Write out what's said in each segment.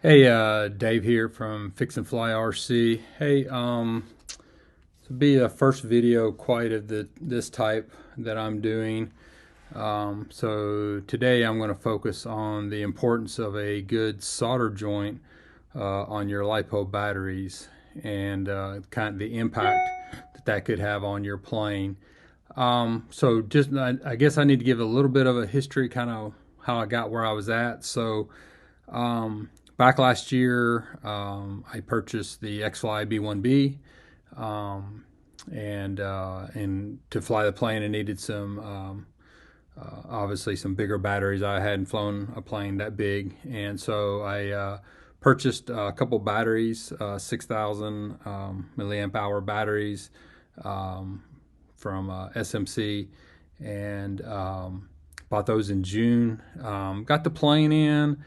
Hey, Dave here from Fix and Fly RC. Hey, this will be a first video quite of this type that I'm doing. So today I'm going to focus on the importance of a good solder joint on your LiPo batteries and kind of the impact that could have on your plane. So just I guess I need to give a little bit of a history, kind of how I got where I was at. So back last year, I purchased the X-Fly B1B, and to fly the plane, I needed some obviously some bigger batteries. I hadn't flown a plane that big, and so I purchased a couple batteries, 6,000 milliamp hour batteries from SMC, and bought those in June. Got the plane in.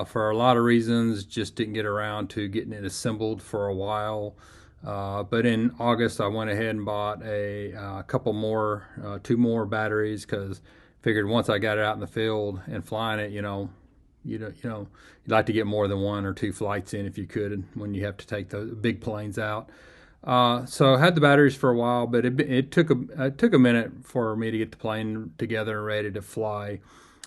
For a lot of reasons, just didn't get around to getting it assembled for a while. But in August, I went ahead and bought a couple more, two more batteries, because figured once I got it out in the field and flying it, you'd like to get more than one or two flights in if you could when you have to take the big planes out. So I had the batteries for a while, but it took a minute for me to get the plane together and ready to fly.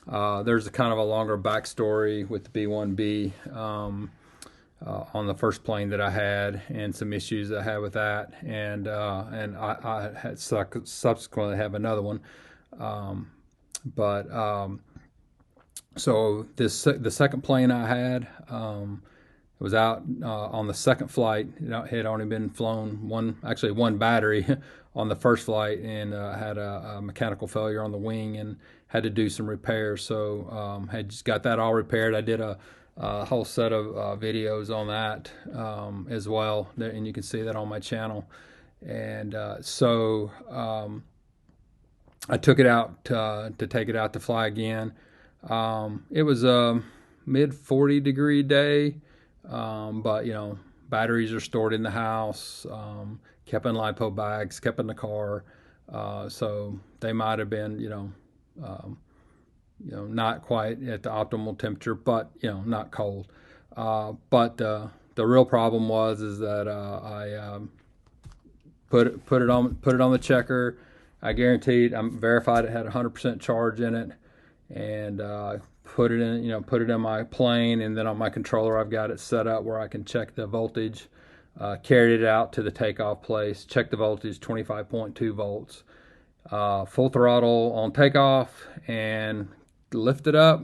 There's a kind of a longer backstory with the B1B on the first plane that I had, and some issues I had with that, and I had subsequently have another one. But so the second plane I had was out on the second flight. It had only been flown one battery on the first flight, and had a mechanical failure on the wing and had to do some repairs. So had just got that all repaired. I did a whole set of videos on that as well, and you can see that on my channel. And I took it out to take it out to fly again. It was a mid 40-degree day, but batteries are stored in the house, kept in LiPo bags, kept in the car, so they might have been not quite at the optimal temperature, but not cold. But the real problem is that I put it on the checker. I guaranteed, I verified it had 100% charge in it, and put it in my plane, and then on my controller I've got it set up where I can check the voltage. Carried it out to the takeoff place, checked the voltage, 25.2 volts. Full throttle on takeoff and lifted up.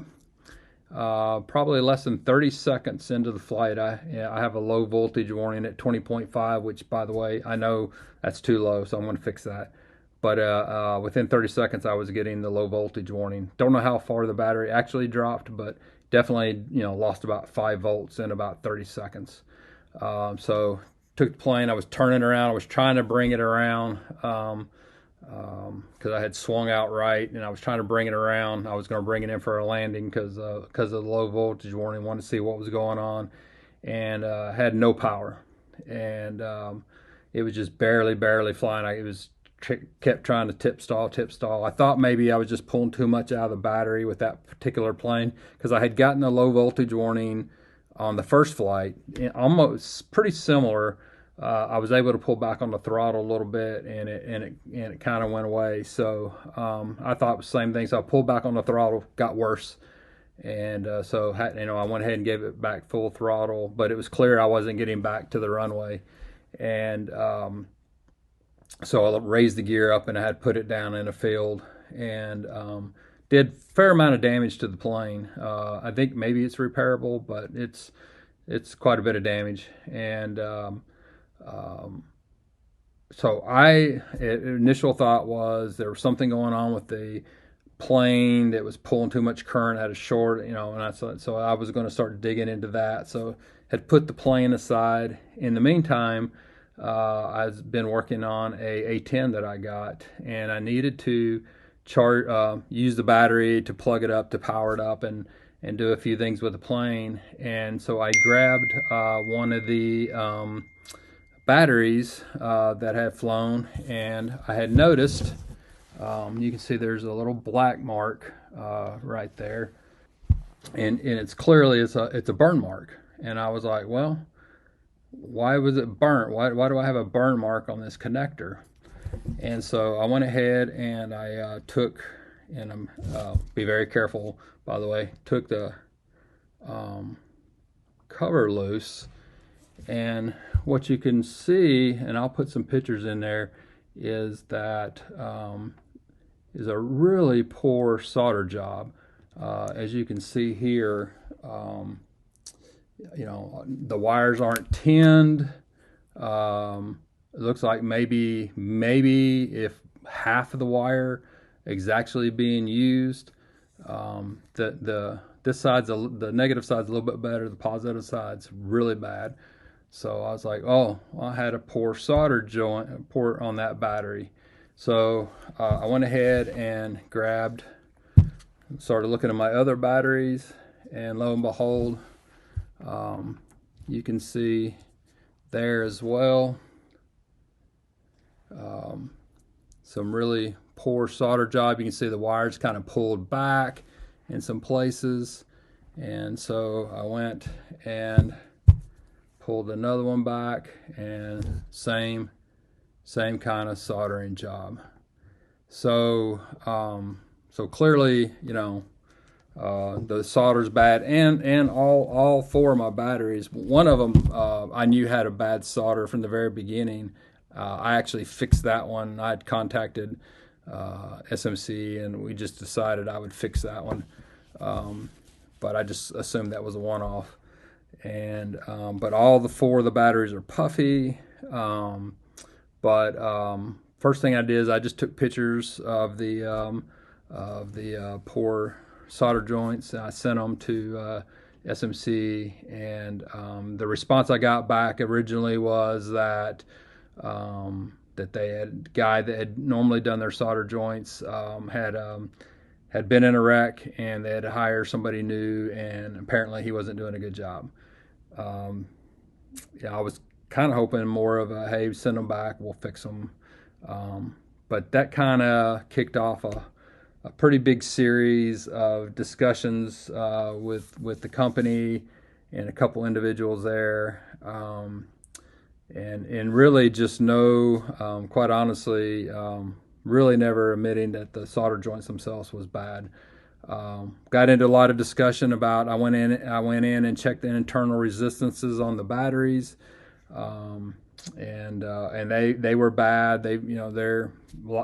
Probably less than 30 seconds into the flight, I have a low voltage warning at 20.5, which, by the way, I know that's too low, so I'm going to fix that. But within 30 seconds, I was getting the low voltage warning. Don't know how far the battery actually dropped, but definitely lost about 5 volts in about 30 seconds. So took the plane. I was turning around. I was trying to bring it around. Because I had swung out right, and I was trying to bring it around. I was going to bring it in for a landing because of the low voltage warning. Wanted to see what was going on, and had no power, and it was just barely flying. It was kept trying to tip stall. I thought maybe I was just pulling too much out of the battery with that particular plane, because I had gotten a low voltage warning on the first flight, almost pretty similar. I was able to pull back on the throttle a little bit, and it kind of went away. So I thought it was the same thing. So I pulled back on the throttle, got worse, and so I went ahead and gave it back full throttle. But it was clear I wasn't getting back to the runway, and so I raised the gear up, and I had put it down in a field, and did a fair amount of damage to the plane. I think maybe it's repairable, but it's quite a bit of damage, and so initial thought was there was something going on with the plane that was pulling too much current, had a short, and so I was going to start digging into that. So had put the plane aside. In the meantime, I've been working on a A10 that I got, and I needed to use the battery to plug it up, to power it up, and do a few things with the plane. And so I grabbed one of the batteries that had flown, and I had noticed, you can see there's a little black mark right there, and it's clearly it's a burn mark. and I was like, well, why was it burnt? Why do I have a burn mark on this connector? And so I went ahead and I took, and I'm be very careful, by the way, took the um, cover loose, and what you can see, and I'll put some pictures in there, is that is a really poor solder job. As you can see here, the wires aren't tinned. It looks like maybe if half of the wire is actually being used. This side's the negative side's a little bit better. The positive side's really bad. So I was like, oh, I had a poor solder joint port on that battery. So I went ahead and started looking at my other batteries, and lo and behold, you can see there as well some really poor solder job. You can see the wires kind of pulled back in some places, and so I went and pulled another one back, and same kind of soldering job. So so clearly, the solder's bad, and all four of my batteries. One of them I knew had a bad solder from the very beginning. I actually fixed that one. I'd contacted SMC, and we just decided I would fix that one. But I just assumed that was a one-off. And but all four of the batteries are puffy. First thing I did is I just took pictures of the poor solder joints, and I sent them to SMC, and the response I got back originally was that they had guy that had normally done their solder joints had been in a wreck, and they had to hire somebody new, and apparently he wasn't doing a good job. I was kind of hoping more of a, hey, send them back, we'll fix them. But that kind of kicked off a pretty big series of discussions with the company and a couple individuals there, and really just quite honestly, really never admitting that the solder joints themselves was bad. Got into a lot of discussion about, I went in and checked the internal resistances on the batteries, and they were bad.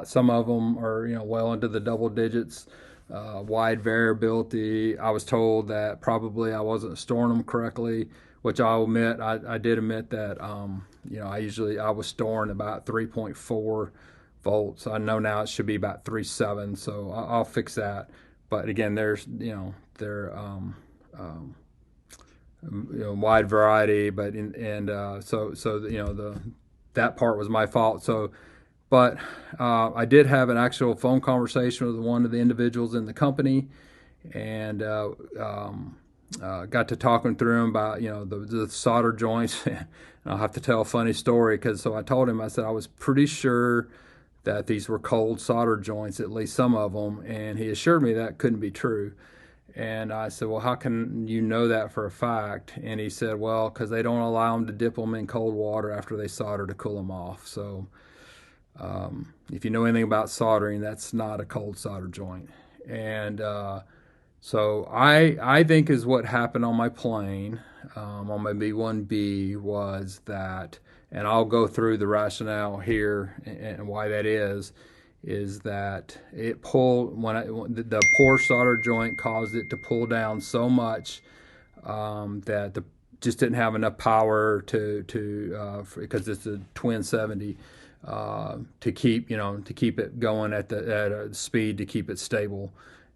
Some of them are well into the double digits, wide variability. I was told that probably I wasn't storing them correctly, which I'll admit, I did admit that I was storing about 3.4 volts. I know now it should be about 3.7, so I'll fix that. But again, there's wide variety, but that part was my fault. So, but I did have an actual phone conversation with one of the individuals in the company, and got to talking through him about the solder joints. And I'll have to tell a funny story, so I told him, I said I was pretty sure that these were cold solder joints, at least some of them, and he assured me that couldn't be true. And I said, well, how can you know that for a fact? And he said, well, because they don't allow them to dip them in cold water after they solder to cool them off. So if you know anything about soldering, that's not a cold solder joint. And so I think is what happened on my plane, on my B1B, was that, and I'll go through the rationale here and why that is that it pulled, the poor solder joint caused it to pull down so much that just didn't have enough power to because it's a twin 70, to keep it going at a speed to keep it stable.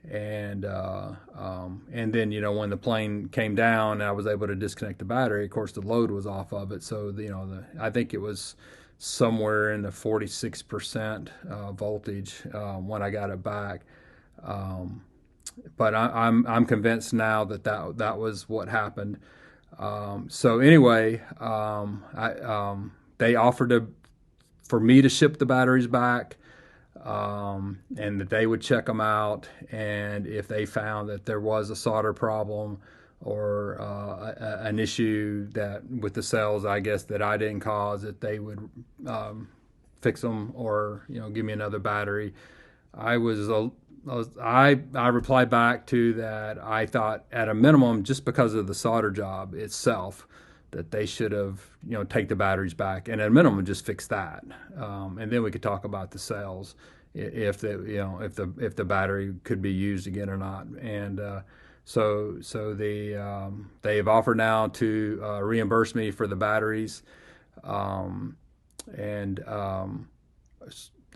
And then when the plane came down, I was able to disconnect the battery. Of course, the load was off of it, so I think it was somewhere in the 46% voltage when I got it back. But I'm convinced now that was what happened. So anyway, they offered for me to ship the batteries back. And that they would check them out, and if they found that there was a solder problem, an issue that with the cells, I guess, that I didn't cause, that they would fix them or give me another battery. I replied back to that. I thought at a minimum, just because of the solder job itself, that they should have take the batteries back, and at a minimum just fix that, and then we could talk about the cells, if the battery could be used again or not. And so they've offered now to reimburse me for the batteries, and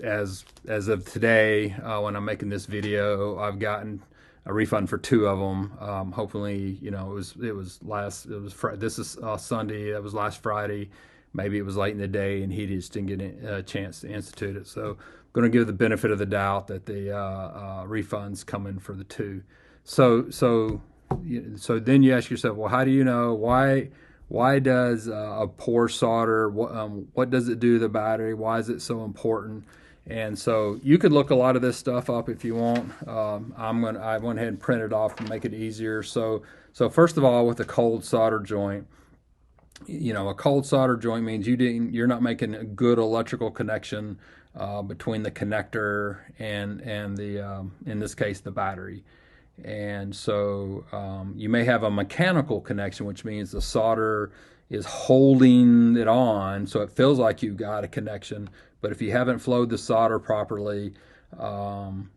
as of today, when I'm making this video, I've gotten a refund for 2 of them. Hopefully, this is Sunday. That was last Friday. Maybe it was late in the day, and he just didn't get a chance to institute it. So I'm going to give the benefit of the doubt that the refund's coming for the 2. So then you ask yourself, well, how do you know why does a poor solder, what does it do to the battery? Why is it so important? And so you could look a lot of this stuff up if you want. I went ahead and printed off to make it easier. So first of all, with a cold solder joint, a cold solder joint means you're not making a good electrical connection between the connector and the in this case the battery. And so you may have a mechanical connection, which means the solder is holding it on, so it feels like you've got a connection. But if you haven't flowed the solder properly,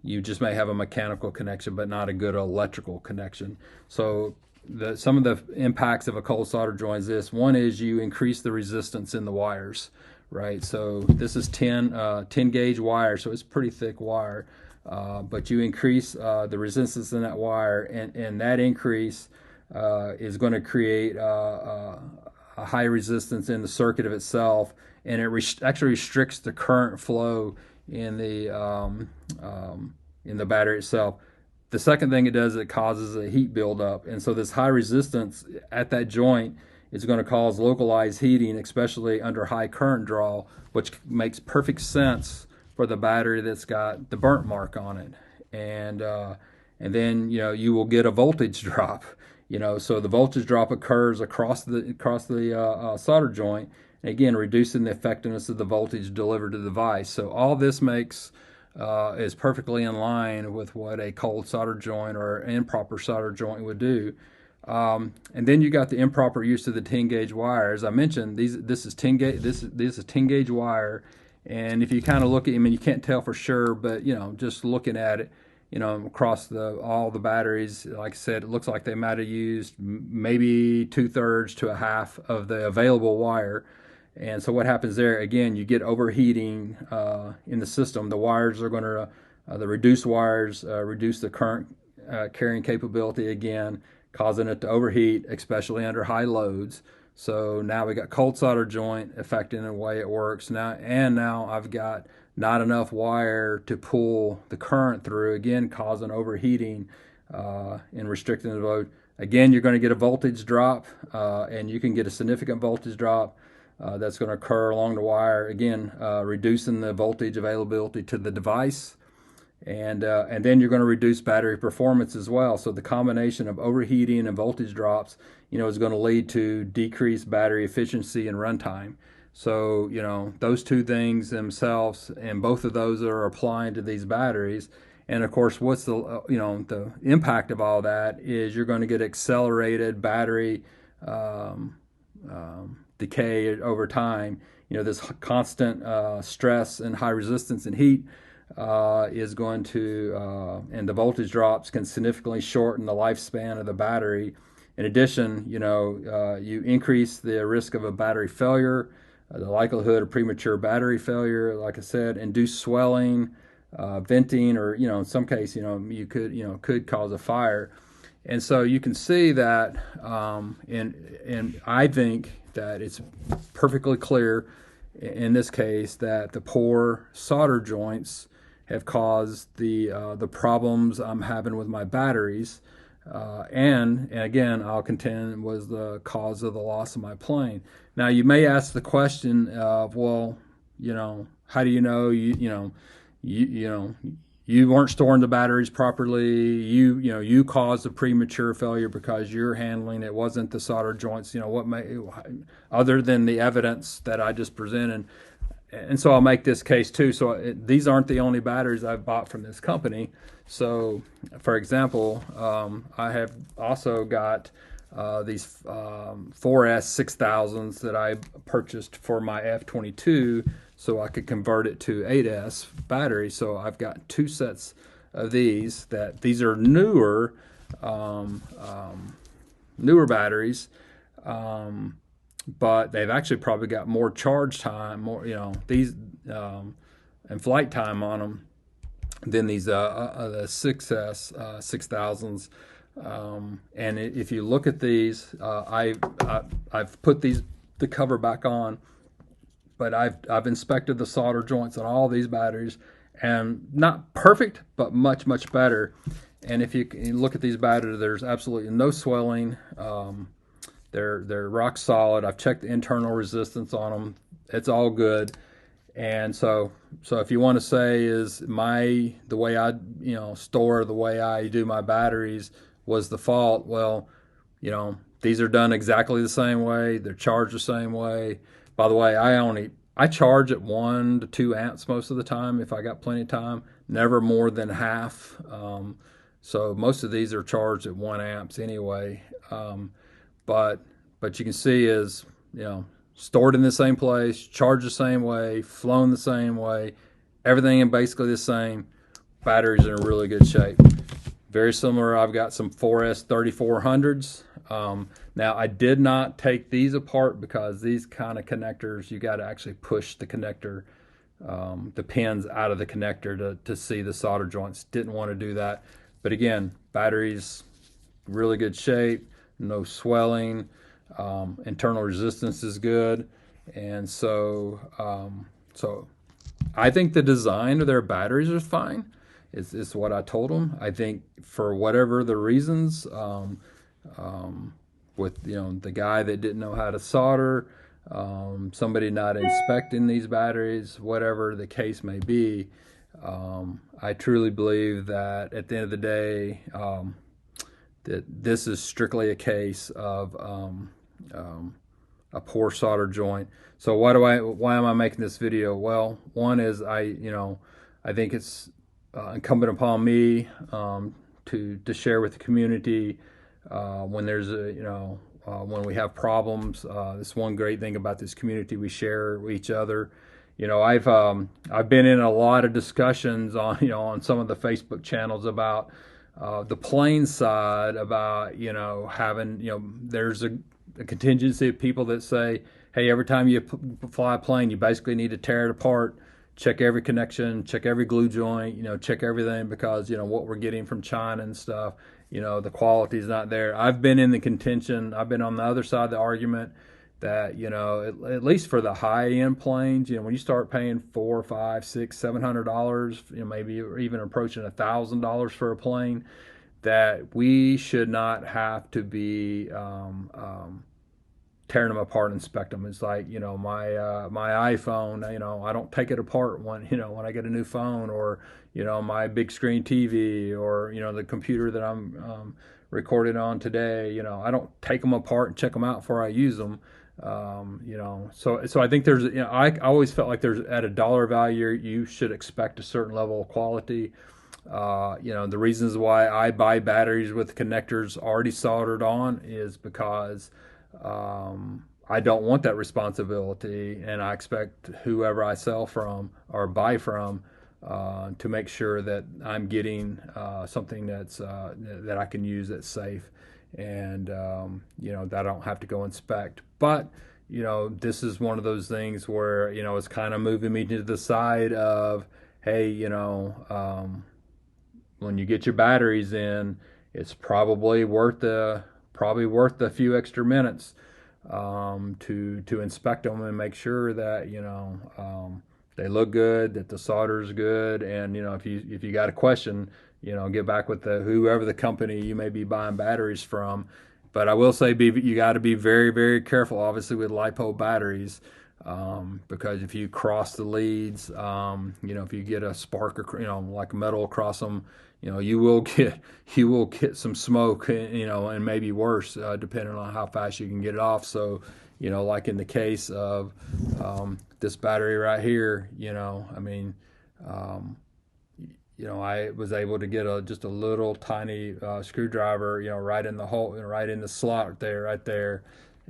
you just may have a mechanical connection, but not a good electrical connection. So some of the impacts of a cold solder joint is this. One is you increase the resistance in the wires, right? So this is 10 gauge wire, so it's pretty thick wire. But you increase the resistance in that wire, and that increase is going to create a high resistance in the circuit of itself, and it actually restricts the current flow in the battery itself. The second thing it does, it causes a heat buildup, and so this high resistance at that joint is going to cause localized heating, especially under high current draw, which makes perfect sense for the battery that's got the burnt mark on it. And then you will get a voltage drop. So the voltage drop occurs across the solder joint, and again reducing the effectiveness of the voltage delivered to the device. So all this is perfectly in line with what a cold solder joint or improper solder joint would do. And then you got the improper use of the 10 gauge wire. As I mentioned, this is 10 gauge. This is 10 gauge wire. And if you kind of look at, you can't tell for sure, but just looking at it, across all the batteries, like I said, it looks like they might have used maybe 2/3 to a half of the available wire. And so what happens there? Again, you get overheating in the system. The wires are going to, the reduced wires reduce the current carrying capability again, causing it to overheat, especially under high loads. So now we got cold solder joint affecting the way it works now, and now I've got not enough wire to pull the current through, again causing overheating and restricting the load. Again, you're going to get a voltage drop, and you can get a significant voltage drop that's going to occur along the wire, again reducing the voltage availability to the device. And then you're going to reduce battery performance as well. So the combination of overheating and voltage drops, is going to lead to decreased battery efficiency and runtime. So, those two things themselves, and both of those are applying to these batteries. And of course, what's the impact of all that is you're going to get accelerated battery decay over time. This constant stress and high resistance and heat is going to, and the voltage drops can significantly shorten the lifespan of the battery. In addition, you increase the risk of a battery failure, the likelihood of premature battery failure, like I said, induced swelling, venting, or in some case, you could cause a fire. And so you can see that, and I think that it's perfectly clear in this case that the poor solder joints have caused the problems I'm having with my batteries, and again I'll contend was the cause of the loss of my plane. Now you may ask the question of, well, how do you know you weren't storing the batteries properly. You caused a premature failure because you're handling it. Wasn't the solder joints. What may, other than the evidence that I just presented. And so I'll make this case too. So these aren't the only batteries I've bought from this company. So, for example, I have also got these 4S 6000s that I purchased for my F22 so I could convert it to 8S battery. So I've got two sets of these. These are newer batteries. But they've actually probably got more charge time, these and flight time on them than these the 6S 6000s. And if you look at these, I've put the cover back on, but I've inspected the solder joints on all these batteries, and not perfect, but much better. And if you look at these batteries, there's absolutely no swelling. They're rock solid. I've checked the internal resistance on them. It's all good. And so if you want to say is the way I store, the way I do my batteries was the fault, well, these are done exactly the same way. They're charged the same way. By the way, I charge at 1 to 2 amps most of the time if I got plenty of time. Never more than half. So most of these are charged at 1 amps anyway. But you can see is, stored in the same place, charged the same way, flown the same way, everything is basically the same. Batteries are in really good shape. Very similar, I've got some 4S 3400s. Now I did not take these apart because these kind of connectors, you got to actually push the connector, the pins out of the connector to see the solder joints. Didn't want to do that. But again, batteries, really good shape. No swelling, internal resistance is good, and so I think the design of their batteries is fine. It's what I told them. I think for whatever the reasons, with the guy that didn't know how to solder, somebody not inspecting these batteries, whatever the case may be, I truly believe that at the end of the day, that this is strictly a case of a poor solder joint. So why am I making this video? Well, one is I think it's incumbent upon me to share with the community when there's when we have problems. This one great thing about this community, we share with each other. I've been in a lot of discussions on on some of the Facebook channels about the plane side, about having there's a contingency of people that say, hey, every time you fly a plane, you basically need to tear it apart, check every connection, check every glue joint, check everything, because what we're getting from China and stuff, the quality is not there. I've been in the contention, I've been on the other side of the argument that at least for the high-end planes, when you start paying $400, $500, $600, $700, maybe even approaching $1,000 for a plane, that we should not have to be tearing them apart and inspect them. It's like my iPhone, I don't take it apart when I get a new phone, or my big screen TV, or the computer that I'm recording on today. I don't take them apart and check them out before I use them. So I think there's, I always felt like there's, at a dollar value, you should expect a certain level of quality. The reasons why I buy batteries with connectors already soldered on is because I don't want that responsibility, and I expect whoever I sell from or buy from to make sure that I'm getting something that I can use, that's safe, and that I don't have to go inspect. But this is one of those things where it's kind of moving me to the side of, hey, when you get your batteries in, it's probably worth a few extra minutes to inspect them and make sure that they look good, that the solder is good, and if you got a question, get back with whoever the company you may be buying batteries from. But I will say, you got to be very, very careful, obviously, with LiPo batteries. because if you cross the leads, if you get a spark, like metal across them, you will get some smoke, and maybe worse, depending on how fast you can get it off. So, like in the case of this battery right here, I was able to get just a little tiny screwdriver, right in the hole, right in the slot there, right there,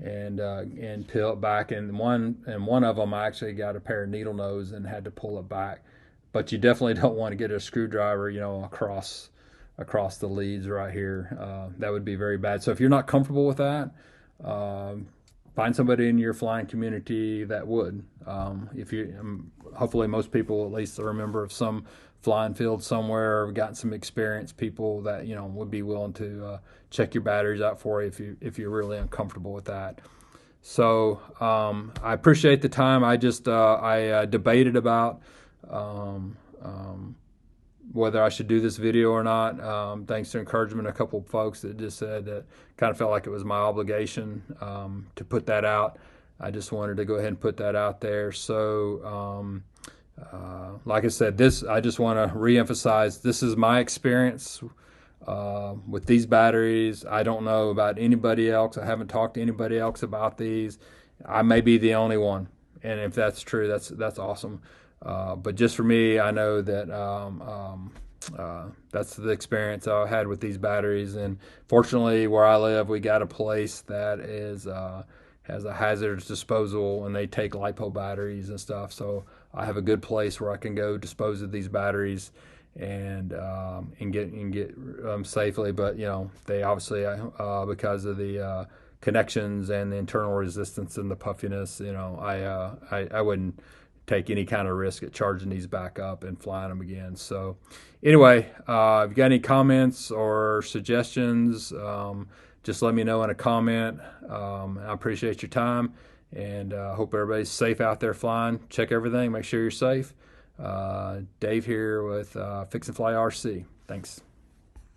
and peel it back. And one of them, I actually got a pair of needle nose and had to pull it back. But you definitely don't want to get a screwdriver, across the leads right here. That would be very bad. So if you're not comfortable with that, find somebody in your flying community that would. If you, hopefully, most people at least are a member of some flying field somewhere, or gotten some experienced people that would be willing to check your batteries out for you if you're really uncomfortable with that. So I appreciate the time. I just I debated about whether I should do this video or not. Thanks to encouragement, a couple of folks that just said that kind of felt like it was my obligation to put that out. I just wanted to go ahead and put that out there. So, like I said, I just want to reemphasize, this is my experience with these batteries. I don't know about anybody else. I haven't talked to anybody else about these. I may be the only one, and if that's true, that's awesome. But just for me, I know that that's the experience I had with these batteries. And fortunately, where I live, we got a place that has a hazardous disposal, and they take LiPo batteries and stuff. So I have a good place where I can go dispose of these batteries and get safely. But they obviously, because of the connections and the internal resistance and the puffiness, I wouldn't take any kind of risk at charging these back up and flying them again. So anyway, if you got any comments or suggestions, just let me know in a comment. I appreciate your time, and hope everybody's safe out there flying. Check everything, make sure you're safe. Dave here with Fix and Fly RC. Thanks.